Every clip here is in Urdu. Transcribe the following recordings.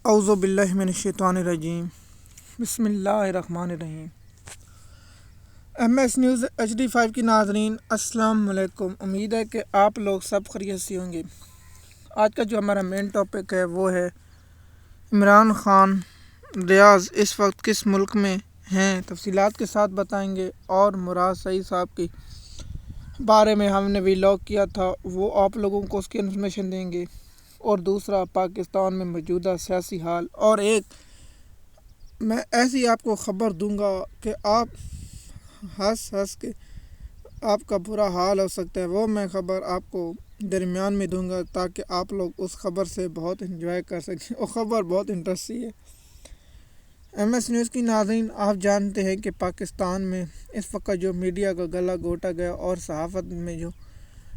اعوذ باللہ من الشیطان الرجیم، بسم اللہ الرحمن الرحیم۔ ایم ایس نیوز HD5 کی ناظرین السلام علیکم۔ امید ہے کہ آپ لوگ سب خیریت سے ہوں گے۔ آج کا جو ہمارا مین ٹاپک ہے وہ ہے عمران خان ریاض اس وقت کس ملک میں ہیں، تفصیلات کے ساتھ بتائیں گے، اور مراد سعید صاحب کے بارے میں ہم نے ویلاگ کیا تھا، وہ آپ لوگوں کو اس کی انفارمیشن دیں گے، اور دوسرا پاکستان میں موجودہ سیاسی حال، اور ایک میں ایسی آپ کو خبر دوں گا کہ آپ ہنس کے آپ کا برا حال ہو سکتا ہے، وہ میں خبر آپ کو درمیان میں دوں گا تاکہ آپ لوگ اس خبر سے بہت انجوائے کر سکیں۔ وہ خبر بہت انٹرسٹنگ ہے۔ ایم ایس نیوز کی ناظرین، آپ جانتے ہیں کہ پاکستان میں اس وقت جو میڈیا کا گلا گھونٹا گیا اور صحافت میں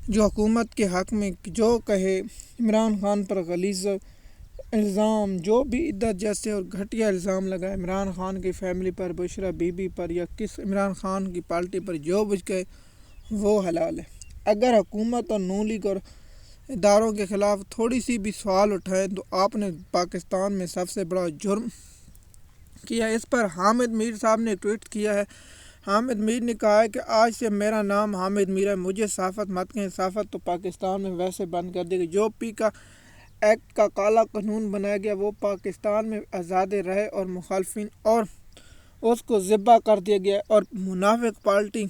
جو حکومت کے حق میں جو کہے، عمران خان پر غلیظ الزام، جو بھی عدت جیسے اور گھٹیا الزام لگا عمران خان کی family per, Bushra be be پر، یا کس عمران خان کی پارٹی پر، جو بچ گئے وہ حلال ہے۔ اگر حکومت اور نون لیگ اور اداروں کے خلاف تھوڑی سی بھی سوال اٹھائے تو آپ نے پاکستان میں سب سے بڑا جرم کیا۔ اس پر حامد میر صاحب نے ٹویٹ کیا ہے۔ حامد میر نے کہا ہے کہ آج سے میرا نام حامد میر ہے، مجھے صحافت مت کہیں، صحافت تو پاکستان میں ویسے بند کر دی گئی، جو پی کا ایکٹ کا کالا قانون بنایا گیا وہ پاکستان میں آزاد رہے، اور مخالفین اور اس کو ذبح کر دیا گیا، اور منافق پارٹی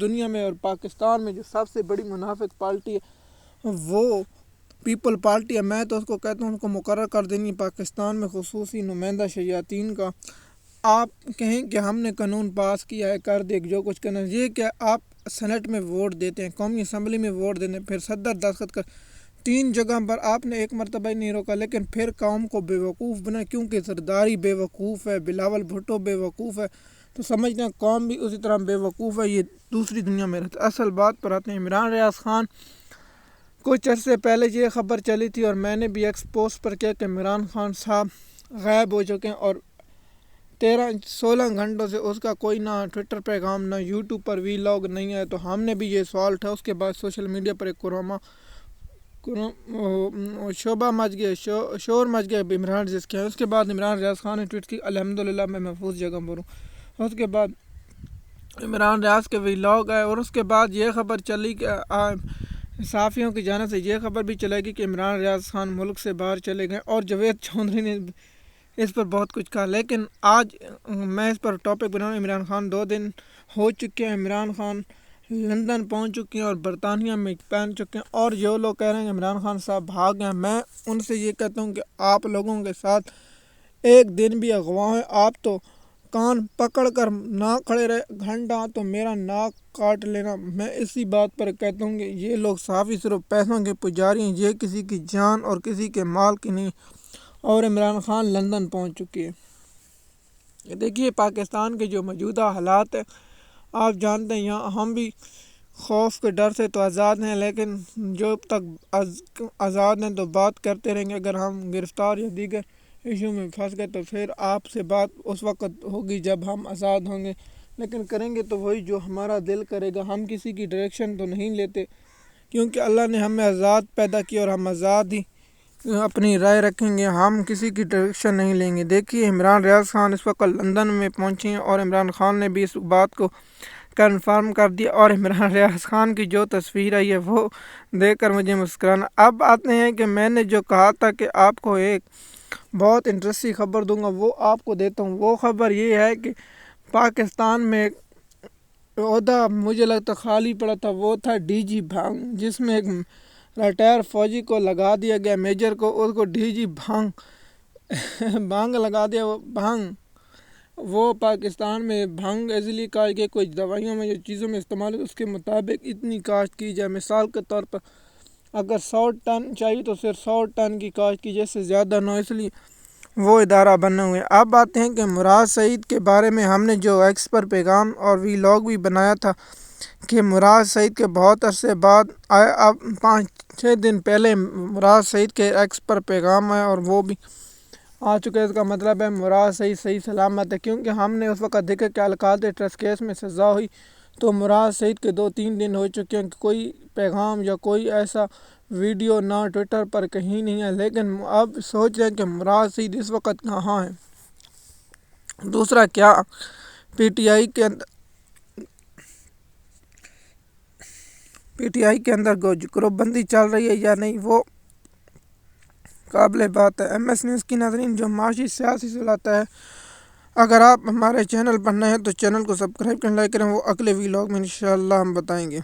دنیا میں اور پاکستان میں جو سب سے بڑی منافق پارٹی ہے وہ پیپل پارٹی ہے۔ میں تو اس کو کہتا ہوں ان کو مقرر کر دینی پاکستان میں خصوصی نمائندہ شیاطین کا۔ آپ کہیں کہ ہم نے قانون پاس کیا ہے، کر دے جو کچھ کرنا، یہ کہ آپ سینٹ میں ووٹ دیتے ہیں، قومی اسمبلی میں ووٹ دیتے ہیں، پھر صدر دستخط کر 3 جگہ پر آپ نے ایک مرتبہ ہی نہیں روکا، لیکن پھر قوم کو بے وقوف بنا، کیونکہ زرداری بے وقوف ہے، بلاول بھٹو بے وقوف ہے، تو سمجھتے ہیں قوم بھی اسی طرح بے وقوف ہے، یہ دوسری دنیا میں رہتا ہے۔ اصل بات پر آتے ہیں، عمران ریاض خان کچھ عرصے پہلے یہ خبر چلی تھی اور میں نے بھی ایکسپوز پر کیا کہ عمران خان صاحب غائب ہو چکے ہیں، اور 16 گھنٹوں سے اس کا کوئی نہ ٹویٹر پیغام نہ یوٹیوب پر ویلاگ نہیں ہے، تو ہم نے بھی یہ سوال اٹھا۔ اس کے بعد سوشل میڈیا پر ایک شور مچ گیا عمران ریاض کے۔ اس کے بعد عمران ریاض خان نے ٹویٹ کی الحمدللہ میں محفوظ جگہ پر ہوں۔ اس کے بعد عمران ریاض کے ویلاگ آئے، اور اس کے بعد یہ خبر چلی کہ صحافیوں کی جانب سے یہ خبر بھی چلے گی کہ عمران ریاض خان ملک سے باہر چلے گئے، اور جاوید چودھری نے اس پر بہت کچھ کہا، لیکن آج میں اس پر ٹاپک بناؤں۔ عمران خان 2 دن ہو چکے ہیں، عمران خان لندن پہنچ چکے ہیں اور برطانیہ میں پہنچ چکے ہیں، اور جو لوگ کہہ رہے ہیں عمران خان صاحب بھاگ گئے، میں ان سے یہ کہتا ہوں کہ آپ لوگوں کے ساتھ ایک دن بھی اغوا ہے، آپ تو کان پکڑ کر نہ کھڑے رہے گھنٹہ تو میرا ناک کاٹ لینا۔ میں اسی بات پر کہتا ہوں کہ یہ لوگ صحافی صرف پیسوں کے پجاری ہیں، یہ کسی کی جان اور کسی کے مال کی نہیں، اور عمران خان لندن پہنچ چکے ہیں۔ دیکھیے پاکستان کے جو موجودہ حالات ہیں، آپ جانتے ہیں یہاں ہم بھی خوف کے ڈر سے تو آزاد ہیں، لیکن جب تک آزاد ہیں تو بات کرتے رہیں گے، اگر ہم گرفتار یا دیگر ایشو میں پھنس گئے تو پھر آپ سے بات اس وقت ہوگی جب ہم آزاد ہوں گے، لیکن کریں گے تو وہی جو ہمارا دل کرے گا۔ ہم کسی کی ڈائریکشن تو نہیں لیتے، کیونکہ اللہ نے ہمیں آزاد پیدا کیا اور ہم آزاد ہی اپنی رائے رکھیں گے، ہم کسی کی ڈائریکشن نہیں لیں گے۔ دیکھیے عمران ریاض خان اس وقت لندن میں پہنچے ہیں، اور عمران خان نے بھی اس بات کو کنفرم کر دیا، اور عمران ریاض خان کی جو تصویر آئی ہے وہ دیکھ کر مجھے مسکرانا۔ اب آتے ہیں کہ میں نے جو کہا تھا کہ آپ کو ایک بہت انٹرسٹنگ خبر دوں گا، وہ آپ کو دیتا ہوں۔ وہ خبر یہ ہے کہ پاکستان میں عہدہ مجھے لگتا خالی پڑا تھا، وہ تھا ڈی جی بھانگ، جس میں ایک ریٹائر فوجی کو لگا دیا گیا، میجر کو، اس کو ڈی جی بھانگ لگا دیا۔ وہ بھانگ وہ پاکستان میں بھانگ ایزیلی کہا کہ کوئی دوائیوں میں یا چیزوں میں استعمال ہے، اس کے مطابق اتنی کاشت کی جائے، مثال کے طور پر اگر 100 ٹن چاہیے تو صرف 100 ٹن کی کاشت کی، جیسے زیادہ نہ ہو، اس لیے وہ ادارہ بنے ہوئے۔ اب بات ہیں کہ مراد سعید کے بارے میں ہم نے جو ایکس پر پیغام اور ویلاگ بھی بنایا تھا کہ مراد سعید کے بہت عرصے بعد آئے، اب 5-6 دن پہلے مراد سعید کے ایکس پر پیغام آیا اور وہ بھی آ چکے۔ اس کا مطلب ہے مراد سعید صحیح سلامت ہے، کیونکہ ہم نے اس وقت دیکھا کہ القاعدہ ٹرسٹ کیس میں سزا ہوئی، تو مراد سعید کے 2-3 دن ہو چکے ہیں کہ کوئی پیغام یا کوئی ایسا ویڈیو نہ ٹویٹر پر کہیں نہیں ہے، لیکن اب سوچ رہے ہیں کہ مراد سعید اس وقت کہاں ہے۔ دوسرا، کیا پی ٹی آئی کے اندر گروپ بندی چل رہی ہے یا نہیں، وہ قابل بات ہے۔ ایم ایس نیوز کی ناظرین جو معاشی سیاسی سلاتا ہے، اگر آپ ہمارے چینل پر نئے ہیں تو چینل کو سبسکرائب کریں، لائک کریں، وہ اگلے ویلاگ میں انشاءاللہ ہم بتائیں گے۔